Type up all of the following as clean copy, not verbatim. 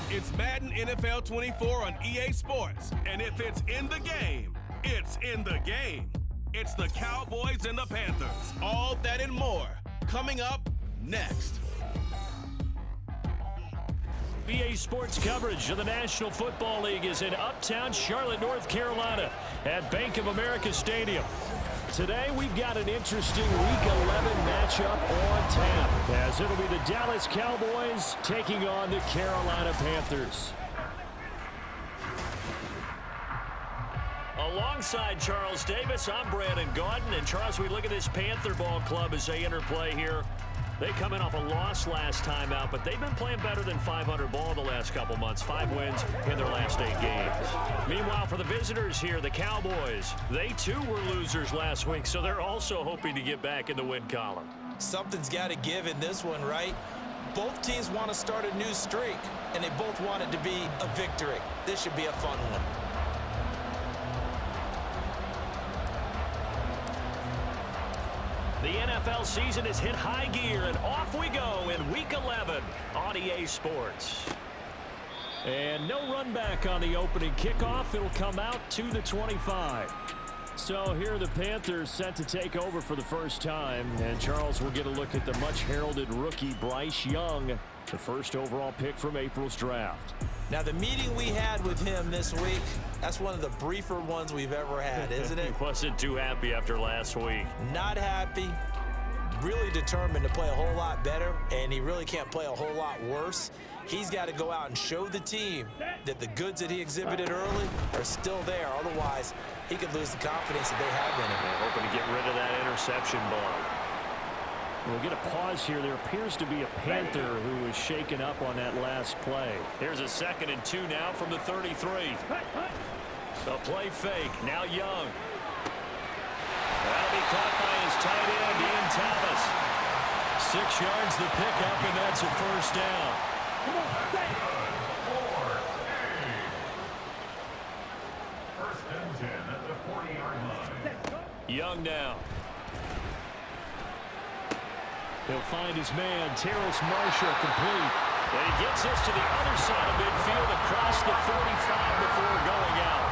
It's Madden NFL 24 on EA Sports. And if it's in the game, it's in the game. It's the Cowboys and the Panthers. All that and more coming up next. EA Sports coverage of the National Football League is in uptown Charlotte, North Carolina at Bank of America Stadium. Today, we've got an interesting Week 11 matchup on tap, as it'll be the Dallas Cowboys taking on the Carolina Panthers. Alongside Charles Davis, I'm Brandon Gaudin. And Charles, we look at this Panther ball club as they interplay here. They come in off a loss last time out, but they've been playing better than 500 ball the last couple months. 5 wins in their last 8 games. Meanwhile, for the visitors here, the Cowboys, they too were losers last week, so they're also hoping to get back in the win column. Something's got to give in this one, right? Both teams want to start a new streak, and they both want it to be a victory. This should be a fun one. The NFL season has hit high gear, and off we go in Week 11 on EA Sports. And no run back on the opening kickoff. It'll come out to the 25. So here are the Panthers set to take over for the first time. And Charles will get a look at the much-heralded rookie Bryce Young, the first overall pick from April's draft. Now, the meeting we had with him this week, that's one of the briefer ones we've ever had, isn't it? He wasn't too happy after last week. Not happy. Really determined to play a whole lot better, and he really can't play a whole lot worse. He's got to go out and show the team that the goods that he exhibited early are still there. Otherwise, he could lose the confidence that they have in him. They're hoping to get rid of that interception ball. We'll get a pause here. There appears to be a Panther who was shaken up on that last play. Here's a 2nd and 2 now from the 33. The play fake. Now Young. That'll be caught by his tight end, Ian Thomas. 6 yards the pickup, and that's a first down. First and 10 at the 40-yard line. Young now. He'll find his man, Terrace Marshall, complete. And he gets this to the other side of midfield across the 45 before going out.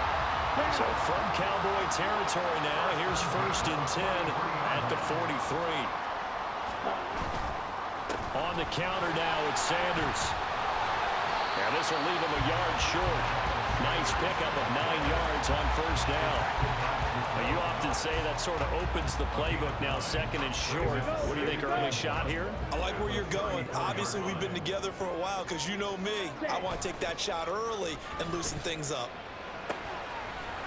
So from Cowboy territory now, here's 1st and 10 at the 43. On the counter now, it's Sanders. Now this will leave him a yard short. Nice pickup of 9 yards on first down. Now you often say that sort of opens the playbook now, 2nd and short. What do you think, early shot here? I like where you're going. Obviously, we've been together for a while because you know me. I want to take that shot early and loosen things up.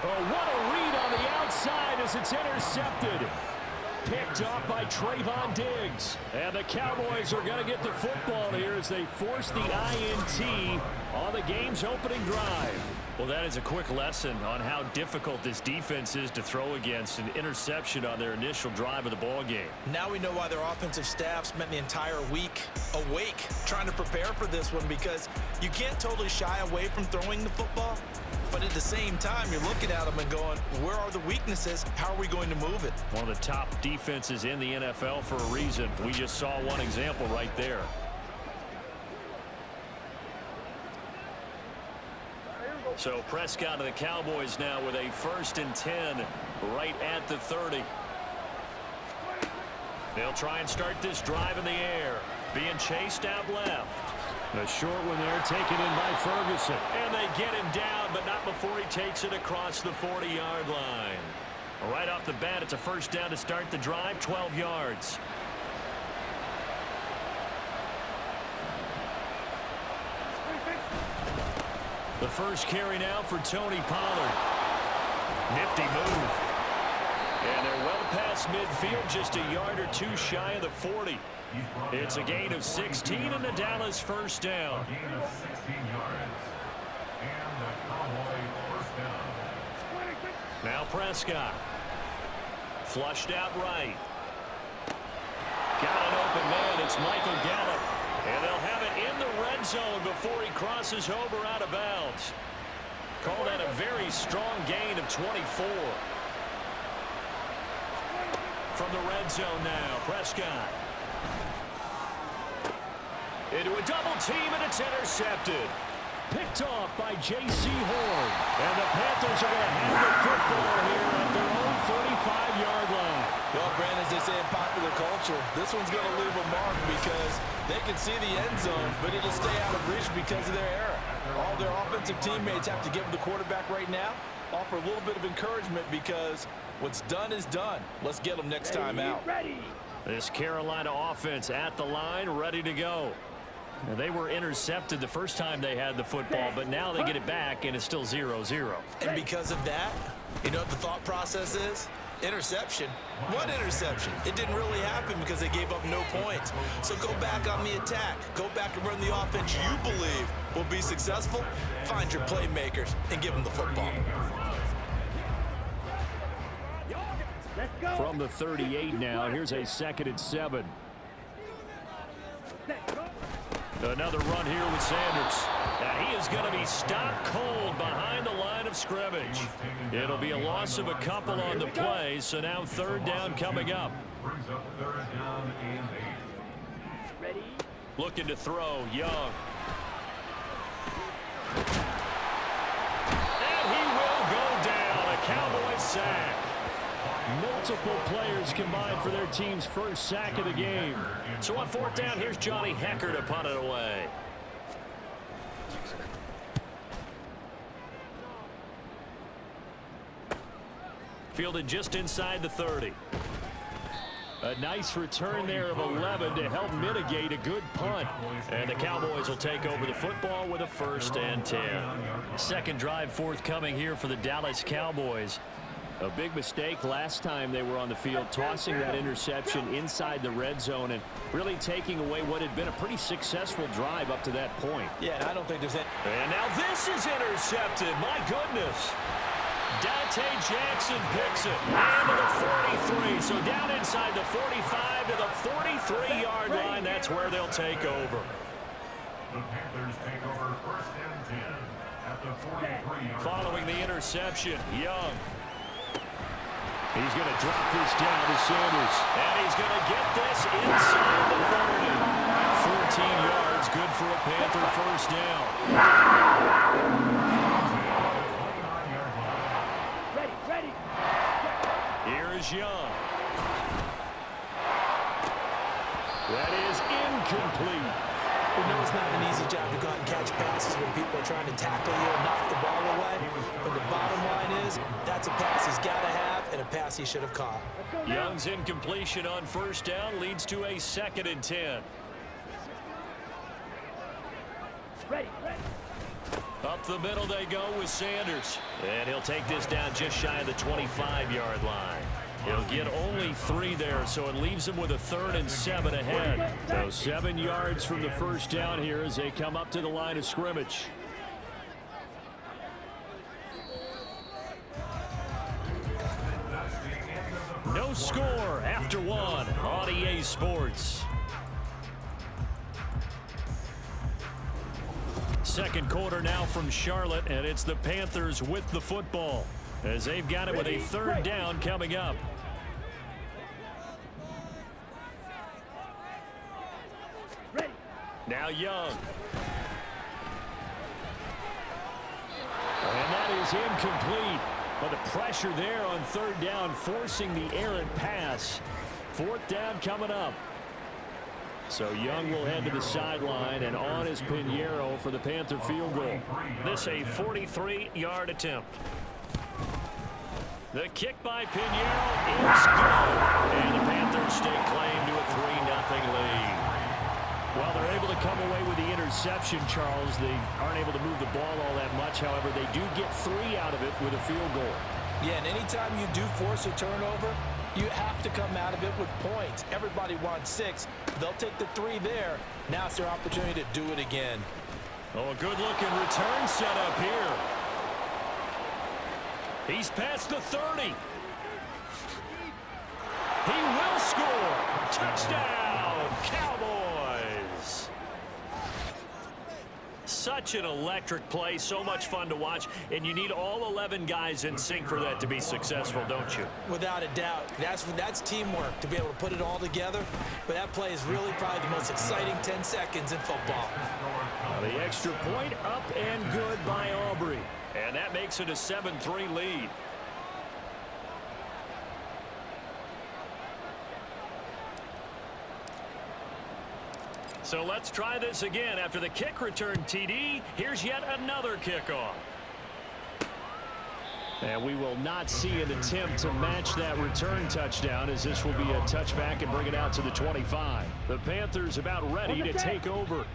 Oh, what a read on the outside as it's intercepted. Picked off by Trayvon Diggs. And the Cowboys are going to get the football here as they force the INT on the game's opening drive. Well, that is a quick lesson on how difficult this defense is to throw against. An interception on their initial drive of the ball game. Now we know why their offensive staff spent the entire week awake trying to prepare for this one, because you can't totally shy away from throwing the football. But at the same time, you're looking at them and going, where are the weaknesses? How are we going to move it? One of the top defenses in the NFL for a reason. We just saw one example right there. So Prescott and the Cowboys now with a 1st and 10 right at the 30. They'll try and start this drive in the air. Being chased out left. A short one there, taken in by Ferguson. And they get him down, but not before he takes it across the 40-yard line. Right off the bat, it's a first down to start the drive, 12 yards. The first carry now for Tony Pollard. Nifty move. And they're well past midfield, just a yard or 2 shy of the 40. It's a gain of 16 and the Dallas first down. A gain of 16 yards. And the Cowboy first down. Now Prescott. Flushed out right. Got an open man. It's Michael Gallup. And they'll have it in the red zone before he crosses over out of bounds. Call that a very strong gain of 24. From the red zone now, Prescott. Into a double team, and it's intercepted. Picked off by J.C. Horn. And the Panthers are going to have the football here at their own 45-yard line. Well, Brandon, as they say in popular culture, this one's going to leave a mark because they can see the end zone, but it'll stay out of reach because of their error. All their offensive teammates have to give the quarterback right now, offer a little bit of encouragement because what's done is done. Let's get them next time out. This Carolina offense at the line, ready to go. Now, they were intercepted the first time they had the football, but now they get it back, and it's still 0-0. And because of that, you know what the thought process is? Interception. What interception? It didn't really happen because they gave up no points. So go back on the attack. Go back and run the offense you believe will be successful. Find your playmakers and give them the football. From the 38 now, here's a 2nd and 7. Another run here with Sanders. And he is going to be stopped cold behind the line of scrimmage. It'll be a loss of a couple on the play, so now 3rd down coming up. Brings up 3rd down and 8. Ready? Looking to throw, Young. And he will go down. A Cowboy sack. Multiple players combined for their team's first sack of the game. So on 4th down, here's Johnny Hecker to punt it away. Fielded just inside the 30. A nice return there of 11 to help mitigate a good punt. And the Cowboys will take over the football with a 1st and 10. 2nd drive forthcoming here for the Dallas Cowboys. A big mistake last time they were on the field, tossing that interception inside the red zone and really taking away what had been a pretty successful drive up to that point. Yeah, I don't think there's any. And now this is intercepted. My goodness. Dante Jackson picks it. And to the 43. So down inside the 45 to the 43-yard line. That's where they'll take over. The Panthers take over 1st and 10 at the 43-yard line. Following the interception, Young. He's going to drop this down to Sanders. And he's going to get this inside the 40. 14 yards, good for a Panther 1st down. Ready. Here is Young. That is incomplete. We know it's not an easy job to go out and catch passes when people are trying to tackle you and knock the ball away. But the bottom line is, that's a pass he's got to have and a pass he should have caught. Young's incompletion on 1st down leads to a 2nd and 10. Ready. Up the middle they go with Sanders. And he'll take this down just shy of the 25-yard line. He'll get only 3 there, so it leaves him with a 3rd and 7 ahead. So 7 yards from the 1st down here as they come up to the line of scrimmage. No score after 1 on EA Sports. 2nd quarter now from Charlotte, and it's the Panthers with the football as they've got it with a 3rd down coming up. Ready. Now Young. And that is incomplete. But the pressure there on 3rd down, forcing the errant pass. 4th down coming up. So Young will head to the sideline, and on is Pinheiro for the Panther field goal. This a 43-yard attempt. The kick by Pinheiro is good. And the Panthers stake claim to a 3-0 lead. Well, they're able to come away with the interception, Charles. They aren't able to move the ball all that much. However, they do get 3 out of it with a field goal. Yeah, and anytime you do force a turnover, you have to come out of it with points. Everybody wants 6. They'll take the 3 there. Now it's their opportunity to do it again. Oh, a good-looking return set up here. He's past the 30. He will score. Touchdown, Cowboys. such an electric play, so much fun to watch, and you need all 11 guys in sync for that to be successful, don't you? Without a doubt. That's teamwork to be able to put it all together. But that play is really probably the most exciting 10 seconds in football. The extra point up and good by Aubrey. And that makes it a 7-3 lead. So let's try this again. After the kick return TD, here's yet another kickoff. And we will not see an attempt to match that return touchdown, as this will be a touchback and bring it out to the 25. The Panthers about ready to take over.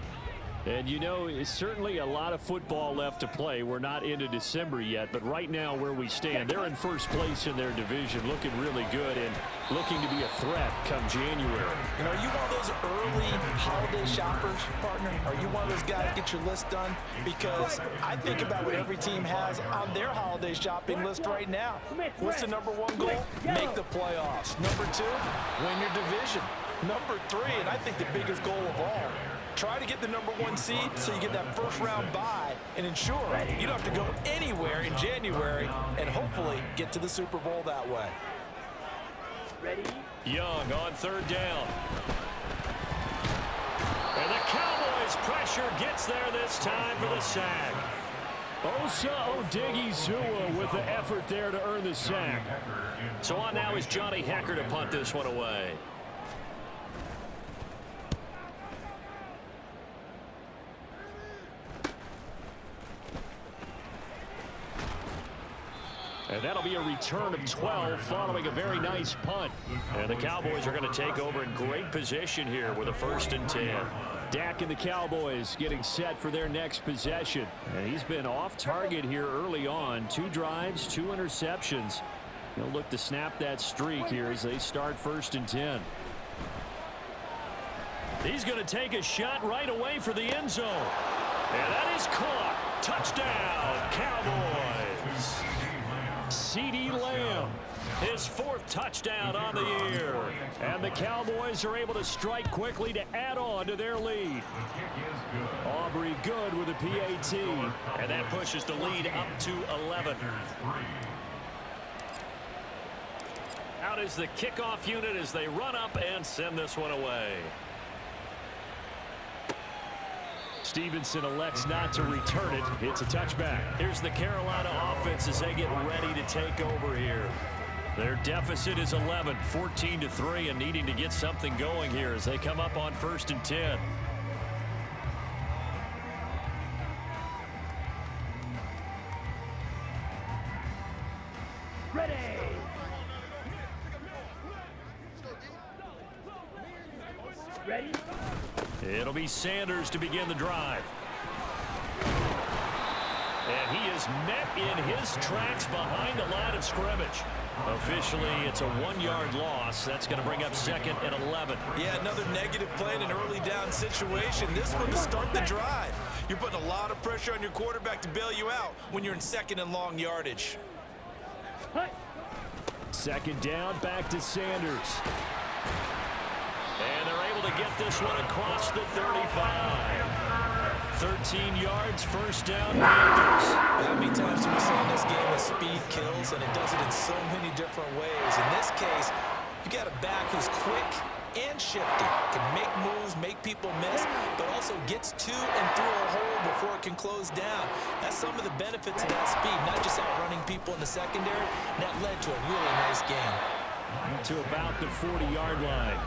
And, you know, it's certainly a lot of football left to play. We're not into December yet, but right now where we stand, they're in first place in their division, looking really good and looking to be a threat come January. You know, are you one of those early holiday shoppers, partner? Are you one of those guys get your list done? Because I think about what every team has on their holiday shopping list right now. What's the number one goal? Make the playoffs. Number two, win your division. Number three, and I think the biggest goal of all, try to get the number one seed so you get that first round bye and ensure you don't have to go anywhere in January and hopefully get to the Super Bowl that way. Ready? Young on third down. And the Cowboys pressure gets there this time for the sack. Osa Odigizua with the effort there to earn the sack. So on now is Johnny Hecker to punt this one away. And that'll be a return of 12 following a very nice punt. And the Cowboys are going to take over in great position here with a 1st and 10. Dak and the Cowboys getting set for their next possession. And he's been off target here early on. 2 drives, 2 interceptions. He'll look to snap that streak here as they start 1st and 10. He's going to take a shot right away for the end zone. And that is caught. Touchdown, Cowboys. CeeDee Lamb, his 4th touchdown on the year. And the Cowboys are able to strike quickly to add on to their lead. Aubrey good with a PAT. And that pushes the lead up to 11. Out is the kickoff unit as they run up and send this one away. Stevenson elects not to return it. It's a touchback. Here's the Carolina offense as they get ready to take over here. Their deficit is 11, 14-3, and needing to get something going here as they come up on 1st and 10. Ready? Ready? It'll be Sanders to begin the drive. And he is met in his tracks behind the line of scrimmage. Officially, it's a 1-yard loss. That's going to bring up 2nd and 11. Yeah, another negative play in an early down situation. This one to start the drive. You're putting a lot of pressure on your quarterback to bail you out when you're in 2nd and long yardage. 2nd down, back to Sanders. And they're able to get this one across the 35. 13 yards, 1st down, Panthers. How many times do we say in this game that speed kills, and it does it in so many different ways? In this case, you got a back who's quick and shifty, can make moves, make people miss, but also gets to and through a hole before it can close down. That's some of the benefits of that speed, not just outrunning people in the secondary, and that led to a really nice game. To about the 40-yard line.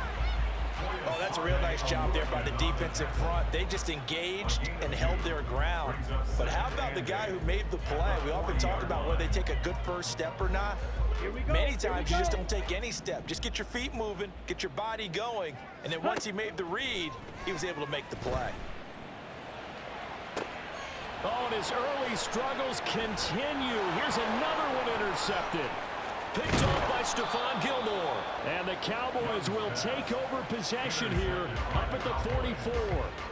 Oh, that's a real nice job there by the defensive front. They just engaged and held their ground. But how about the guy who made the play? We often talk about whether they take a good first step or not. Many times you just don't take any step. Just get your feet moving, get your body going, and then once he made the read, he was able to make the play. Oh, and his early struggles continue. Here's another one intercepted. Picked off by Stephon Gilmore. And the Cowboys will take over possession here up at the 44.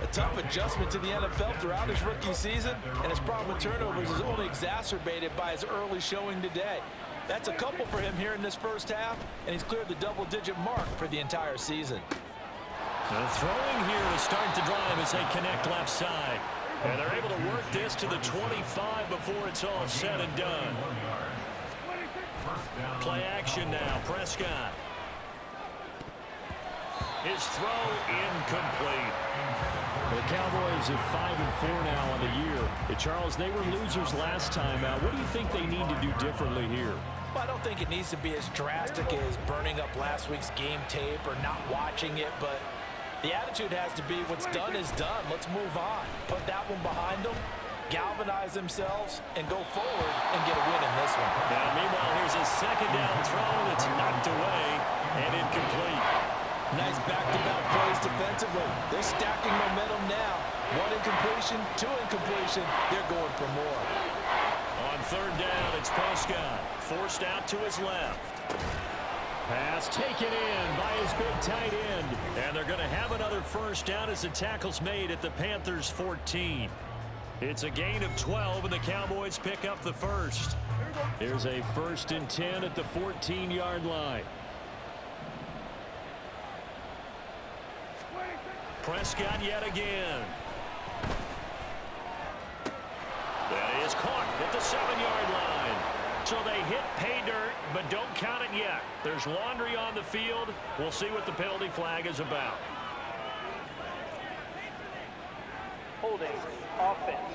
A tough adjustment to the NFL throughout his rookie season, and his problem with turnovers is only exacerbated by his early showing today. That's a couple for him here in this first half, and he's cleared the double-digit mark for the entire season. The throwing here to start the drive as they connect left side. And they're able to work this to the 25 before it's all said and done. Play action now, Prescott. His throw incomplete. The Cowboys are 5-4 now on the year. Charles, they were losers last time out. What do you think they need to do differently here? Well, I don't think it needs to be as drastic as burning up last week's game tape or not watching it, but the attitude has to be what's done is done. Let's move on. Put that one behind them, galvanize themselves, and go forward and get a win in this one. Now, meanwhile, here's a second down throw that's knocked away and incomplete. Nice back-to-back plays defensively. They're stacking momentum now. One incompletion, two incompletion. They're going for more. On third down, it's Prescott. Forced out to his left. Pass taken in by his big tight end. And they're going to have another first down as the tackle's made at the Panthers' 14. It's a gain of 12, and the Cowboys pick up the first. Here's a 1st and 10 at the 14-yard line. Prescott yet again. That is caught at the 7-yard line. So they hit pay dirt, but don't count it yet. There's laundry on the field. We'll see what the penalty flag is about. Holding. Offense.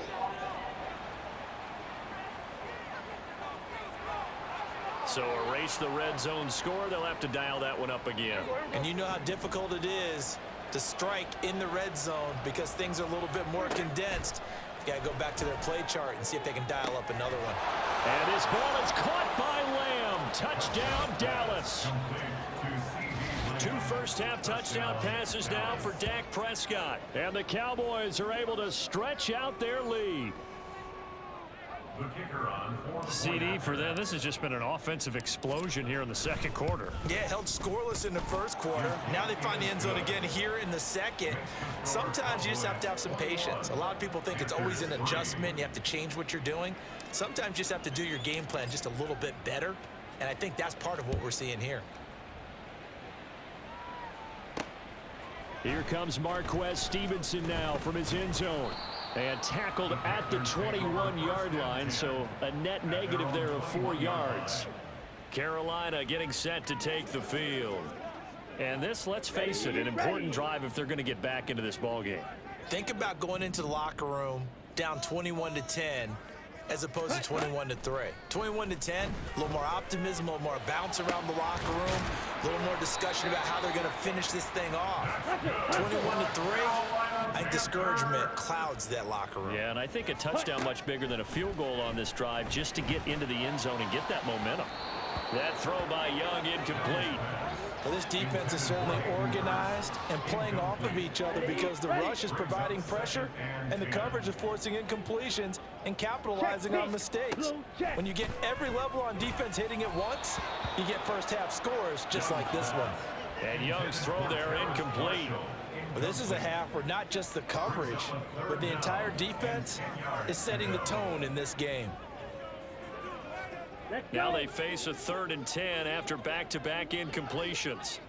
So erase the red zone score. They'll have to dial that one up again. And you know how difficult it is to strike in the red zone because things are a little bit more condensed. You got to go back to their play chart and see if they can dial up another one. And his ball is caught by Lamb. Touchdown, Dallas. 2 first-half touchdown passes now for Dak Prescott. And the Cowboys are able to stretch out their lead. The kicker on CD for them. This has just been an offensive explosion here in the second quarter. Yeah, held scoreless in the first quarter. Now they find the end zone again here in the second. Sometimes you just have to have some patience. A lot of people think it's always an adjustment. You have to change what you're doing. Sometimes you just have to do your game plan just a little bit better. And I think that's part of what we're seeing here. Here comes Marquez Stevenson now from his end zone. And tackled at the 21-yard line, so a net negative there of 4 yards. Carolina getting set to take the field. And this, let's face it, an important drive if they're going to get back into this ballgame. Think about going into the locker room down 21-10 as opposed to 21-3. 21-10, a little more optimism, a little more bounce around the locker room, a little more discussion about how they're going to finish this thing off. 21-3. I think discouragement clouds that locker room. Yeah, and I think a touchdown much bigger than a field goal on this drive just to get into the end zone and get that momentum. That throw by Young incomplete. Well, this defense is certainly organized and playing off of each other because the rush is providing pressure and the coverage is forcing incompletions and capitalizing on mistakes. When you get every level on defense hitting at once, you get first-half scores just like this one. And Young's throw there incomplete. Well, this is a half where not just the coverage, but the entire defense is setting the tone in this game. Now they face a 3rd and 10 after back-to-back incompletions.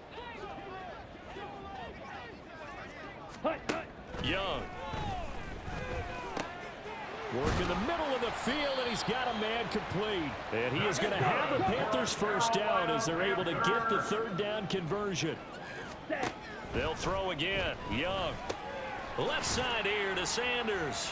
Young. Work in the middle of the field, and he's got a man complete. And he is going to have a Panthers first down as they're able to get the 3rd down conversion. They'll throw again. Young. Left side here to Sanders.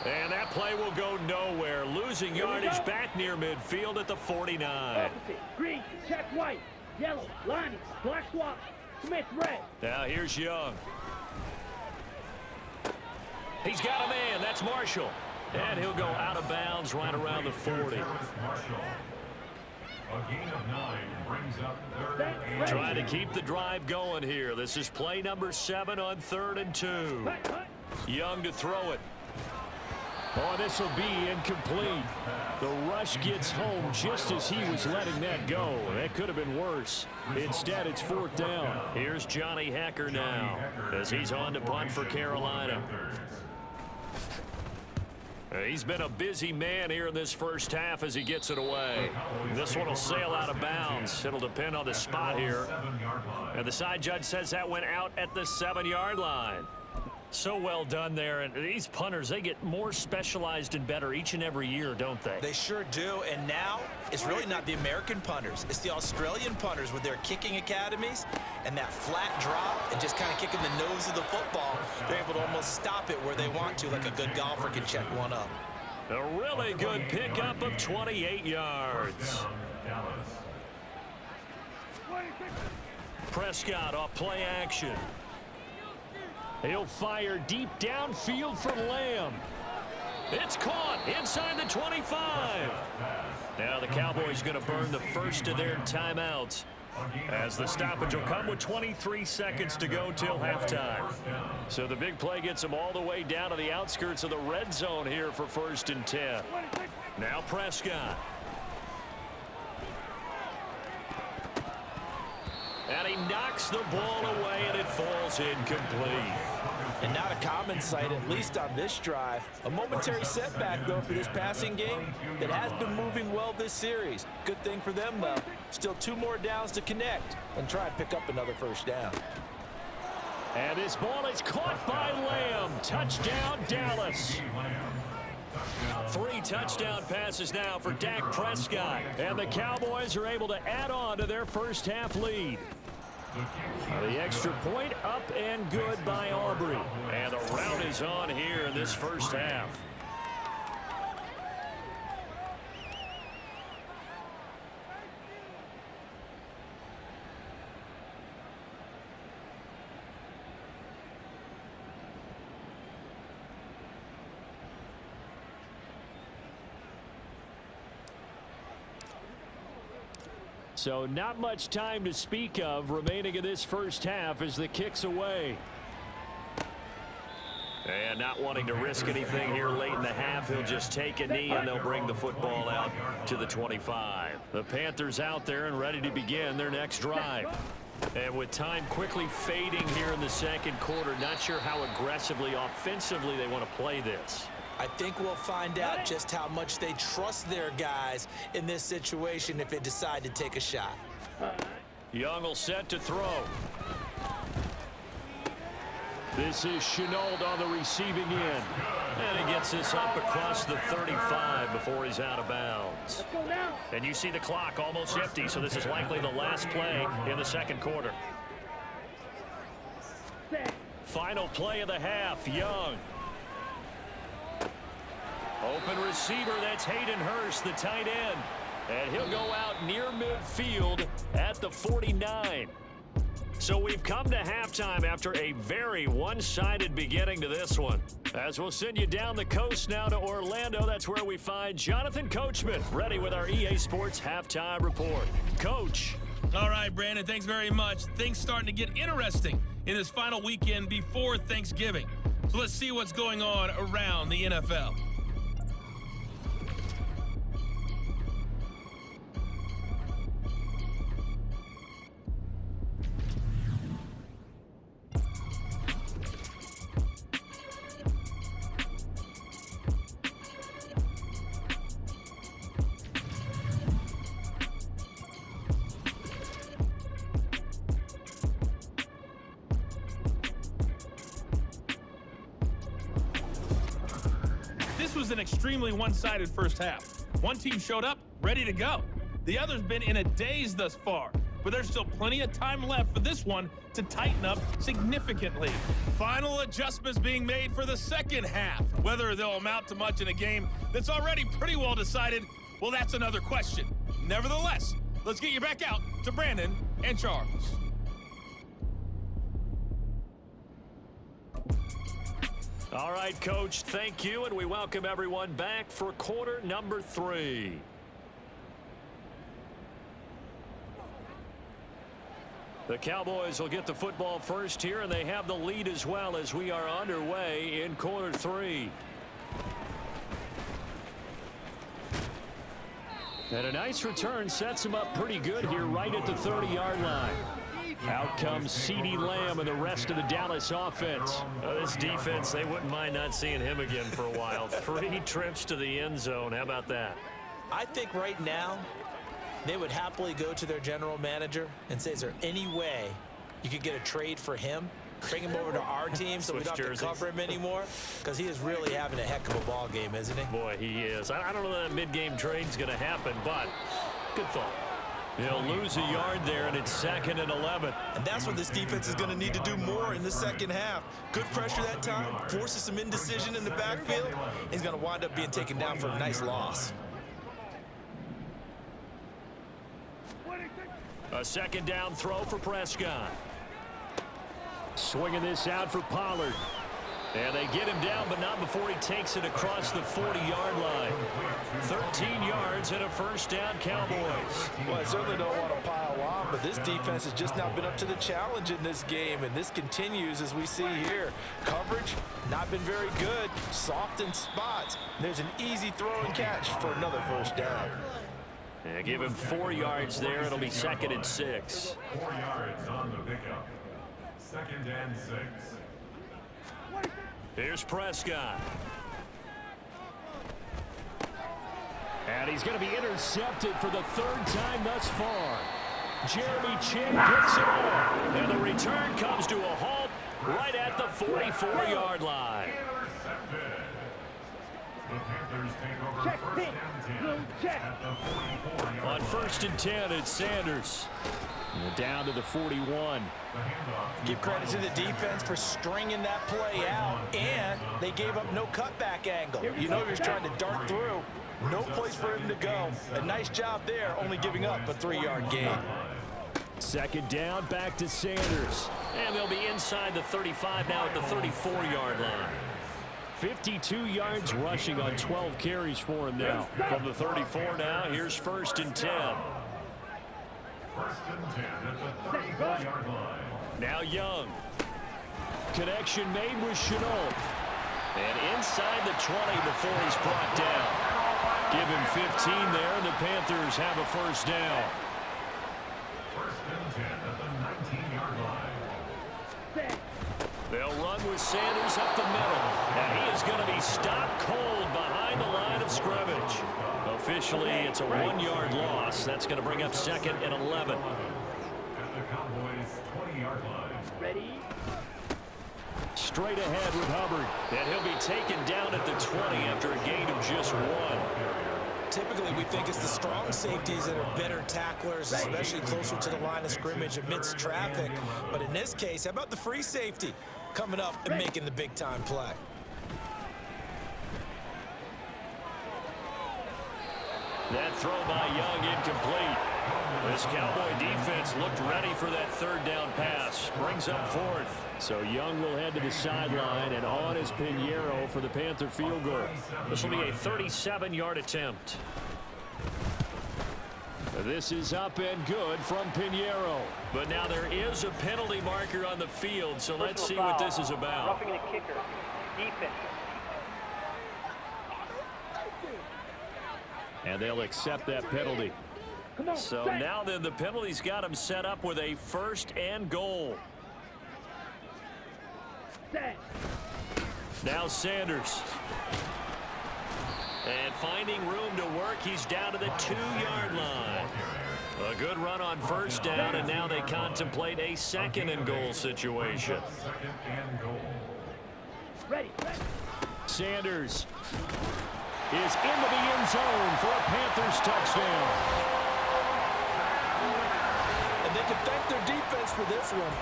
And that play will go nowhere. Losing yardage back near midfield at the 49. Opposite. Green, check white. Yellow, Lonnie, black swap. Smith, red. Now here's Young. He's got a man. That's Marshall. And he'll go out of bounds right around the 40. A gain of 9 brings up 3rd and Trying to keep the drive going here. This is play number 7 on 3rd and 2. Young to throw it. Oh, this will be incomplete. The rush gets home just as he was letting that go. That could have been worse. Instead, it's 4th down. Here's Johnny Hecker now as he's on to punt for Carolina. He's been a busy man here in this first half as he gets it away. This one will sail out of bounds. It'll depend on the spot here. And the side judge says that went out at the 7-yard line. So well done there. And these punters, they get more specialized and better each and every year, don't they? They sure do. And now it's really not the American punters. It's the Australian punters with their kicking academies and that flat drop and just kind of kicking the nose of the football. They're able to almost stop it where they want to, like a good golfer can check one up. A really good pickup of 28 yards. Prescott off play action. He'll fire deep downfield for Lamb. It's caught inside the 25. Now the Cowboys going to burn the first of their timeouts, as the stoppage will come with 23 seconds to go till halftime. So the big play gets them all the way down to the outskirts of the red zone here for 1st and 10. Now Prescott. And he knocks the ball away, and it falls incomplete. And not a common sight, at least on this drive. A momentary setback, though, for this passing game that has been moving well this series. Good thing for them, though. Still 2 more downs to connect and try and pick up another first down. And this ball is caught by Lamb. Touchdown, Dallas. 3 touchdown passes now for Dak Prescott. And the Cowboys are able to add on to their first half lead. The extra point up and good by Aubrey. And the rout is on here in this first half. So not much time to speak of remaining in this first half as the kick's away. And not wanting to risk anything here late in the half, he'll just take a knee and they'll bring the football out to the 25. The Panthers out there and ready to begin their next drive. And with time quickly fading here in the second quarter, not sure how aggressively, offensively they want to play this. I think we'll find out just how much they trust their guys in this situation if they decide to take a shot. Young will set to throw. This is Chenault on the receiving end. And he gets this up across the 35 before he's out of bounds. And you see the clock almost empty, so this is likely the last play in the second quarter. Final play of the half, Young. Open receiver, that's Hayden Hurst, the tight end. And he'll go out near midfield at the 49. So we've come to halftime after a very one-sided beginning to this one. As we'll send you down the coast now to Orlando, that's where we find Jonathan Coachman, ready with our EA Sports Halftime Report. Coach. All right, Brandon, thanks very much. Things starting to get interesting in this final weekend before Thanksgiving. So let's see what's going on around the NFL. This was an extremely one-sided first half. One team showed up, ready to go. The other's been in a daze thus far, but there's still plenty of time left for this one to tighten up significantly. Final adjustments being made for the second half. Whether they'll amount to much in a game that's already pretty well decided, well, that's another question. Nevertheless, let's get you back out to Brandon and Charles. All right, Coach, thank you, and we welcome everyone back for quarter number 3. The Cowboys will get the football first here, and they have the lead as well as we are underway in quarter 3. And a nice return sets him up pretty good here right at the 30-yard line. Out comes CeeDee Lamb and the rest of the Dallas offense. This defense, they wouldn't mind not seeing him again for a while. 3 trips to the end zone. How about that? I think right now they would happily go to their general manager and say, is there any way you could get a trade for him? bring him over to our team so we don't have to cover him anymore? Because he is really having a heck of a ball game, isn't he? Boy, he is. I don't know that mid-game trade's going to happen, but good thought. He'll lose a yard there, and it's 2nd and 11. And that's what this defense is going to need to do more in the second half. Good pressure that time, forces some indecision in the backfield. He's going to wind up being taken down for a nice loss. A 2nd down throw for Prescott. Swinging this out for Pollard. And they get him down, but not before he takes it across the 40-yard line. 13 yards and a 1st down, Cowboys. Well, I certainly don't want to pile on, but this defense has just not been up to the challenge in this game, and this continues as we see here. Coverage, not been very good. Soft in spots. There's an easy throw and catch for another 1st down. Yeah, give him 4 yards there. It'll be 2nd and 6. 4 yards on the pickup. 2nd and 6. Here's Prescott. And he's going to be intercepted for the 3rd time thus far. Jeremy Chin picks it off. And the return comes to a halt right at the 44-yard line. Intercepted. The Panthers take over Check, 1st and 10 check. at the 44-yard line. On 1st and 10, it's Sanders. Down to the 41. Give credit to the defense for stringing that play out, and they gave up no cutback angle. You know he was trying to dart through. No place for him to go. A nice job there, only giving up a 3-yard gain. 2nd down, back to Sanders. And they'll be inside the 35 now at the 34-yard line. 52 yards rushing on 12 carries for him now. From the 34 now, here's 1st and 10. 1st and 10 at the 34-yard line. Now Young. Connection made with Chenault. And inside the 20 before he's brought down. Give him 15 there, and the Panthers have a 1st down. 1st and 10 at the 19-yard line. They'll run with Sanders up the middle. And he is going to be stopped cold behind the line of scrimmage. Officially, it's a 1-yard loss. That's going to bring up 2nd and 11. At the Cowboys' 20-yard line. Ready? Straight ahead with Hubbard. And he'll be taken down at the 20 after a gain of just 1. Typically, we think it's the strong safeties that are better tacklers, especially closer to the line of scrimmage amidst traffic. But in this case, how about the free safety coming up and making the big-time play? That throw by Young incomplete. This Cowboy defense looked ready for that 3rd down pass. Brings up 4th. So Young will head to the sideline, and on is Pinheiro for the Panther field goal. This will be a 37-yard attempt. This is up and good from Pinheiro. But now there is a penalty marker on the field, so let's see what this is about. Roughing the kicker. Defense. And they'll accept that penalty. So now then the penalty's got him set up with a 1st and goal. Now Sanders. And finding room to work, he's down to the 2-yard line. A good run on 1st down, and now they contemplate a 2nd and goal situation. 2nd and goal. Ready. Sanders is into the end zone for a Panthers touchdown. And they can thank their defense for this one.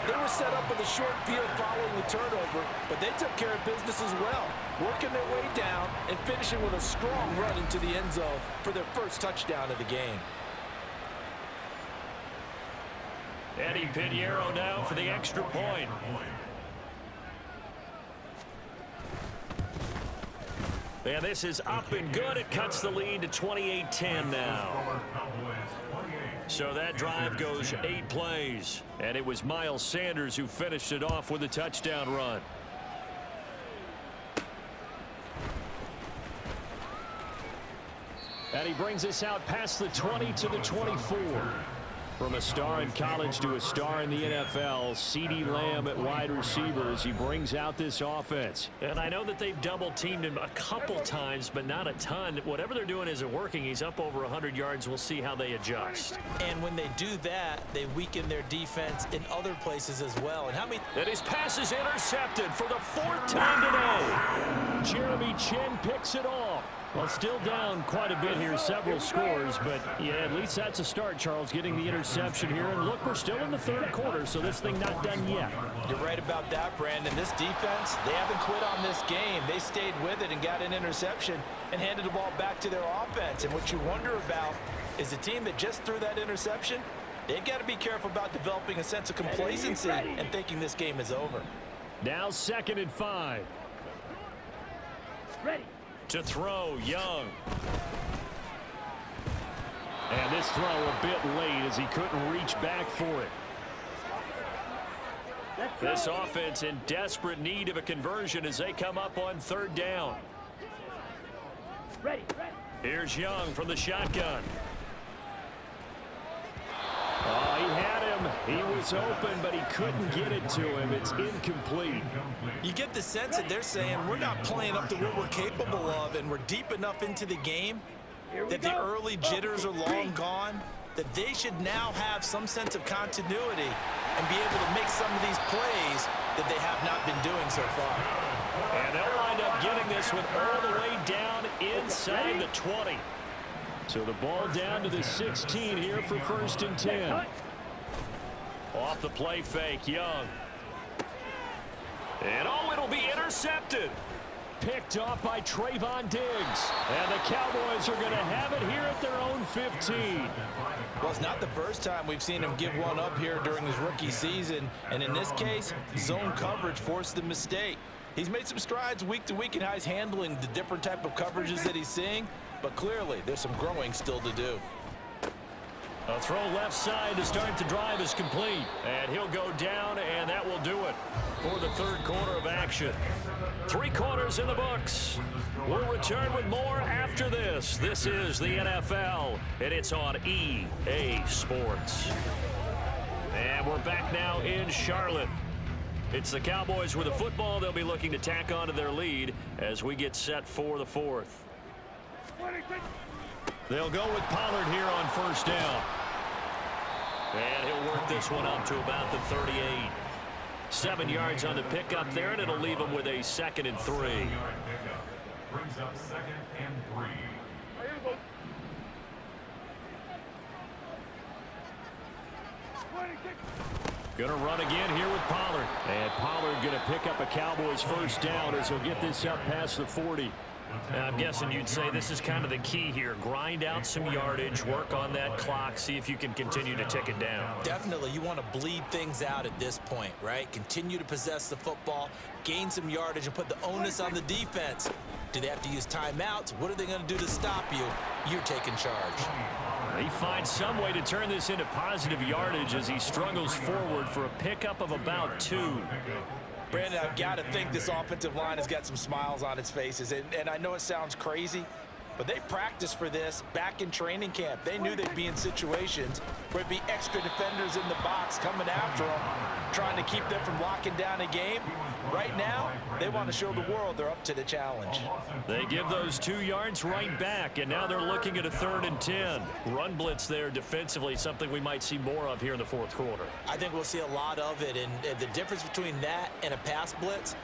They were set up with a short field following the turnover, but they took care of business as well, working their way down and finishing with a strong run into the end zone for their 1st touchdown of the game. Eddie Pinheiro now for the extra point. And this is up and good. It cuts the lead to 28-10 now. So that drive goes 8 plays. And it was Miles Sanders who finished it off with a touchdown run. And he brings us out past the 20 to the 24. From a star in college to a star in the NFL, CeeDee Lamb at wide receiver as he brings out this offense. And I know that they've double-teamed him a couple times, but not a ton. Whatever they're doing isn't working. He's up over 100 yards. We'll see how they adjust. And when they do that, they weaken their defense in other places as well. And his pass is intercepted for the 4th time today. Jeremy Chin picks it off. Well, still down quite a bit here, several scores, but yeah, at least that's a start, Charles, getting the interception here. And look, we're still in the 3rd quarter, so this thing not done yet. You're right about that, Brandon. This defense, they haven't quit on this game. They stayed with it and got an interception and handed the ball back to their offense. And what you wonder about is the team that just threw that interception, they've got to be careful about developing a sense of complacency and thinking this game is over. Now 2nd and 5. Ready. To throw, Young. And this throw a bit late as he couldn't reach back for it. This offense in desperate need of a conversion as they come up on 3rd down. Ready. Here's Young from the shotgun. Oh, he had him. He was open, but he couldn't get it to him. It's incomplete. You get the sense that they're saying we're not playing up to what we're capable of, and we're deep enough into the game that the early jitters are long gone, that they should now have some sense of continuity and be able to make some of these plays that they have not been doing so far. And they'll wind up getting this one all the way down inside the 20. So the ball down to the 16 here for 1st and 10. Off the play fake, Young. And oh, it'll be intercepted. Picked off by Trayvon Diggs. And the Cowboys are going to have it here at their own 15. Well, it's not the first time we've seen him give one up here during his rookie season. And in this case, zone coverage forced the mistake. He's made some strides week to week in how he's handling the different type of coverages that he's seeing. But clearly, there's some growing still to do. A throw left side to start the drive is complete. And he'll go down, and that will do it for the 3rd quarter of action. 3 quarters in the books. We'll return with more after this. This is the NFL, and it's on EA Sports. And we're back now in Charlotte. It's the Cowboys with the football. They'll be looking to tack onto their lead as we get set for the 4th. They'll go with Pollard here on 1st down. And he'll work this one up to about the 38. 7 yards on the pickup there, and it'll leave him with a 2nd and 3. Brings up 2nd and 3. Going to run again here with Pollard. And Pollard going to pick up a Cowboys 1st down as he'll get this up past the 40. I'm guessing you'd say this is kind of the key here. Grind out some yardage, work on that clock, see if you can continue to tick it down. Definitely, you want to bleed things out at this point, right? Continue to possess the football, gain some yardage, and put the onus on the defense. Do they have to use timeouts? What are they going to do to stop you? You're taking charge. He finds some way to turn this into positive yardage as he struggles forward for a pickup of about 2. Brandon, I've got to think this offensive line has got some smiles on its faces. And I know it sounds crazy, but they practiced for this back in training camp. They knew they'd be in situations where it'd be extra defenders in the box coming after them, trying to keep them from locking down a game. Right now, they want to show the world they're up to the challenge. They give those 2 yards right back, and now they're looking at a 3rd and 10. Run blitz there defensively, something we might see more of here in the 4th quarter. I think we'll see a lot of it, and the difference between that and a pass blitz,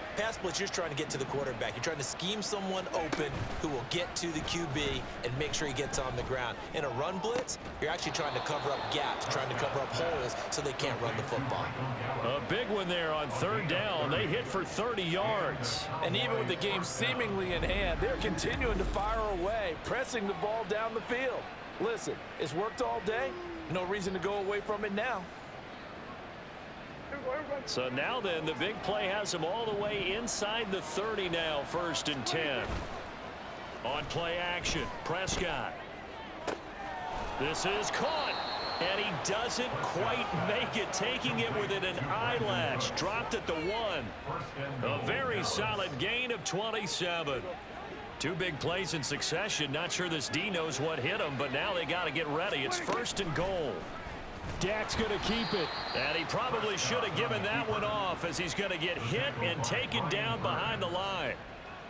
you're trying to get to the quarterback. You're trying to scheme someone open who will get to the QB and make sure he gets on the ground. In a run blitz, you're actually trying to cover up gaps, trying to cover up holes so they can't run the football. A big one there on 3rd down. They hit for 30 yards. And even with the game seemingly in hand, they're continuing to fire away, pressing the ball down the field. Listen, it's worked all day. No reason to go away from it now. So now then, the big play has them all the way inside the 30 now, 1st and 10. On play action, Prescott. This is caught. And he doesn't quite make it, taking it within an eyelash. Dropped at the 1. A very solid gain of 27. 2 big plays in succession. Not sure this D knows what hit him, but now they got to get ready. It's 1st and goal. Dak's going to keep it. And he probably should have given that one off, as he's going to get hit and taken down behind the line.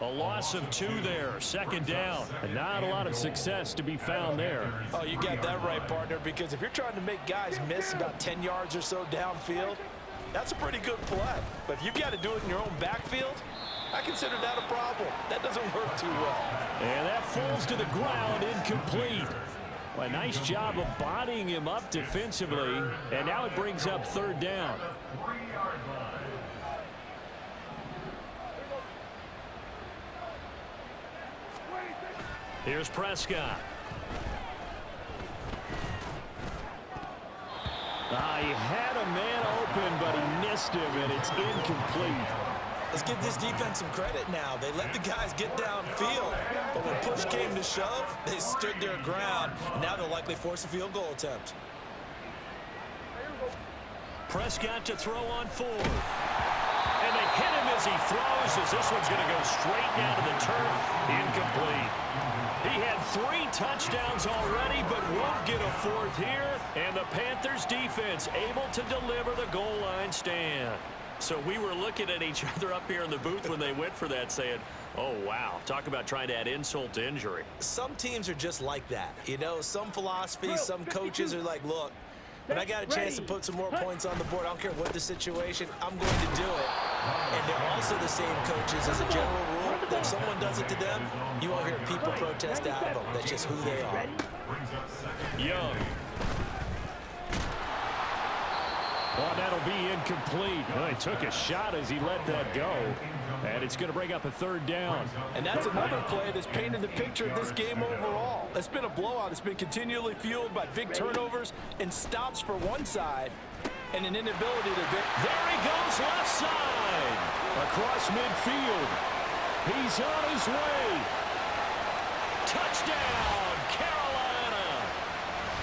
A loss of 2 there, 2nd down. And not a lot of success to be found there. Oh, you got that right, partner, because if you're trying to make guys miss about 10 yards or so downfield, that's a pretty good play. But if you've got to do it in your own backfield, I consider that a problem. That doesn't work too well. And that falls to the ground, incomplete. Well, a nice job of bodying him up defensively, and now it brings up 3rd down. Here's Prescott. He had a man open, but he missed him, and it's incomplete. Let's give this defense some credit now. They let the guys get downfield, but when push came to shove, they stood their ground, and now they'll likely force a field goal attempt. Prescott to throw on 4th. And they hit him as he throws, as this one's going to go straight down to the turf. Incomplete. He had 3 touchdowns already, but won't get a 4th here. And the Panthers defense able to deliver the goal line stand. So we were looking at each other up here in the booth when they went for that, saying, oh, wow, talk about trying to add insult to injury. Some teams are just like that. You know, some philosophies, some coaches are like, look, when I got a chance to put some more points on the board, I don't care what the situation, I'm going to do it. And they're also the same coaches as a general rule that if someone does it to them, you won't hear people protest out of them. That's just who they are. Young. Well, that'll be incomplete. Well, he took a shot as he let that go. And it's going to bring up a 3rd down. And that's another play that's painted the picture of this game overall. It's been a blowout. It's been continually fueled by big turnovers and stops for one side and an inability to... There he goes, left side. Across midfield. He's on his way. Touchdown, Carolina.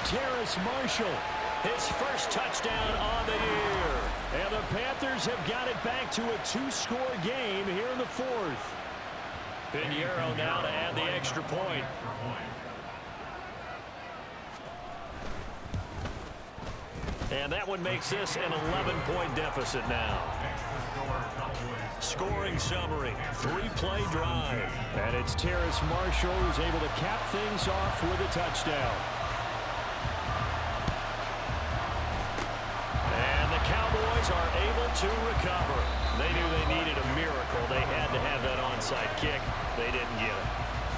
Terrace Marshall. His first touchdown on the year. And the Panthers have got it back to a 2-score game here in the 4th. Pinheiro now to add the extra point. And that one makes this an 11-point deficit now. Scoring summary, 3-play drive. And it's Terrace Marshall who's able to cap things off with a touchdown. Cowboys are able to recover. They knew they needed a miracle. They had to have that onside kick. They didn't get it.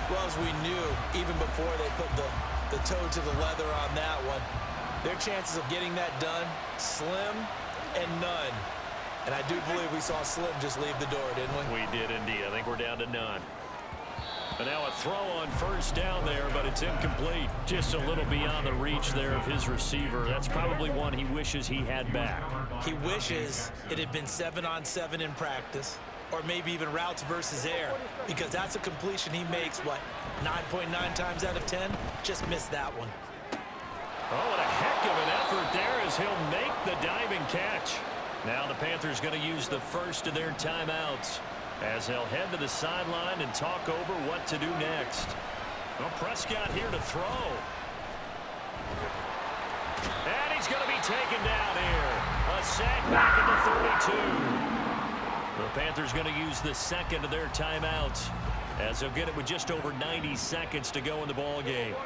Well, as we knew, even before they put the toe to the leather on that one, their chances of getting that done, slim and none. And I do believe we saw Slim just leave the door, didn't we? We did indeed. I think we're down to none. And now a throw on 1st down there, but it's incomplete. Just a little beyond the reach there of his receiver. That's probably one he wishes he had back. He wishes it had been 7-on-7 in practice, or maybe even routes versus air, because that's a completion he makes, what, 9.9 times out of 10? Just missed that one. Oh, what a heck of an effort there as he'll make the diving catch. Now the Panthers going to use the first of their timeouts, as they'll head to the sideline and talk over what to do next. Well, Prescott here to throw. And he's going to be taken down here. A sack back at the 32. The Panthers going to use the second of their timeouts, as they'll get it with just over 90 seconds to go in the ball game.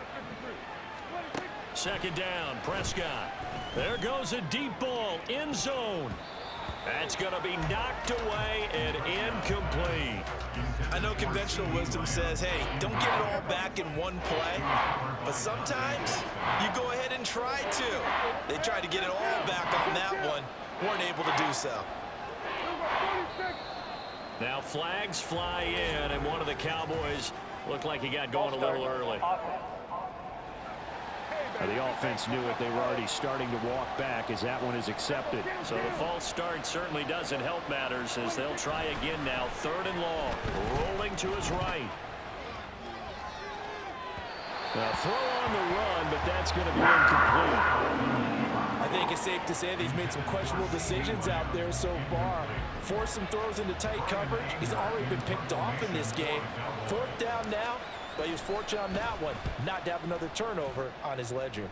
2nd down, Prescott. There goes a deep ball, end zone. That's going to be knocked away and incomplete. I know conventional wisdom says, hey, don't get it all back in one play. But sometimes you go ahead and try to. They tried to get it all back on that one. Weren't able to do so. Now flags fly in, and one of the Cowboys looked like he got going a little early. The offense knew it. They were already starting to walk back as that one is accepted. So the false start certainly doesn't help matters, as they'll try again now. 3rd and long. Rolling to his right. A throw on the run, but that's going to be incomplete. I think it's safe to say that he's made some questionable decisions out there so far. Forced some throws into tight coverage. He's already been picked off in this game. 4th down now. But he was fortunate on that one not to have another turnover on his ledger.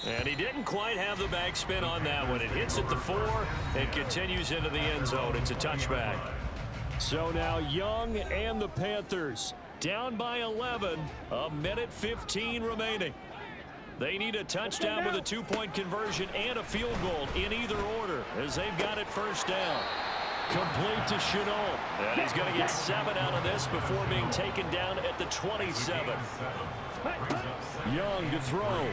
And he didn't quite have the backspin on that one. It hits at the 4 and continues into the end zone. It's a touchback. So now Young and the Panthers down by 11, a minute 15 remaining. They need a touchdown with a 2-point conversion and a field goal in either order as they've got it first down. Complete to Chenault. And he's going to get 7 out of this before being taken down at the 27. Young to throw.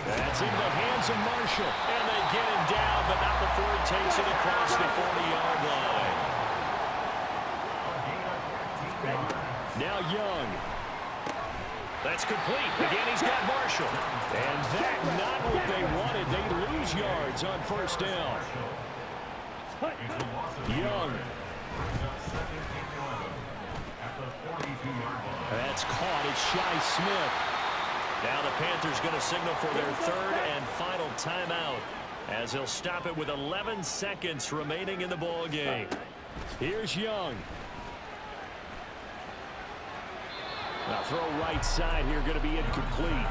That's into the hands of Marshall. And they get him down, but not before he takes it across the 40-yard line. Now Young. That's complete. Again, he's got Marshall. And that not what they wanted. They lose yards on first down. Young. That's caught. It's Shi Smith. Now the Panthers going to signal for their third and final timeout as they'll stop it with 11 seconds remaining in the ball game. Here's Young. Now throw right side here, going to be incomplete.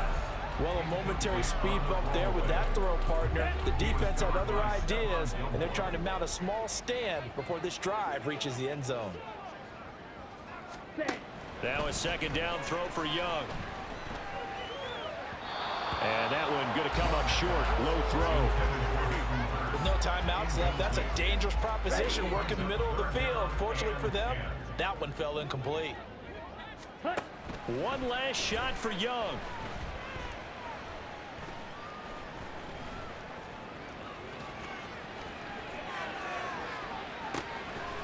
Well, a momentary speed bump there with that throw, partner. The defense had other ideas, and they're trying to mount a small stand before this drive reaches the end zone. Now a second down throw for Young. And that one going to come up short. Low throw. With no timeouts left, that's a dangerous proposition. Work in the middle of the field. Fortunately for them, that one fell incomplete. One last shot for Young.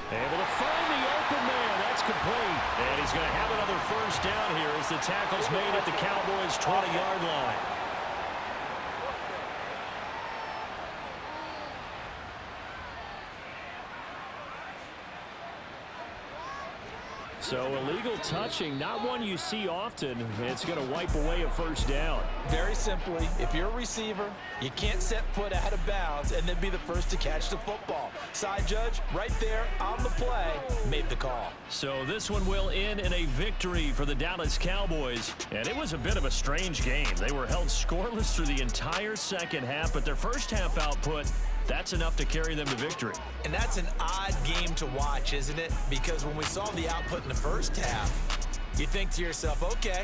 Able to find the open man. That's complete. And he's going to have another first down here as the tackle's made at the Cowboys' 20-yard line. So illegal touching, not one you see often. It's going to wipe away a first down. Very simply, if you're a receiver, you can't set foot out of bounds and then be the first to catch the football. Side judge, right there on the play, made the call. So this one will end in a victory for the Dallas Cowboys. And it was a bit of a strange game. They were held scoreless through the entire second half, but their first half output, that's enough to carry them to victory. And that's an odd game to watch, isn't it? Because when we saw the output in the first half, you think to yourself, okay,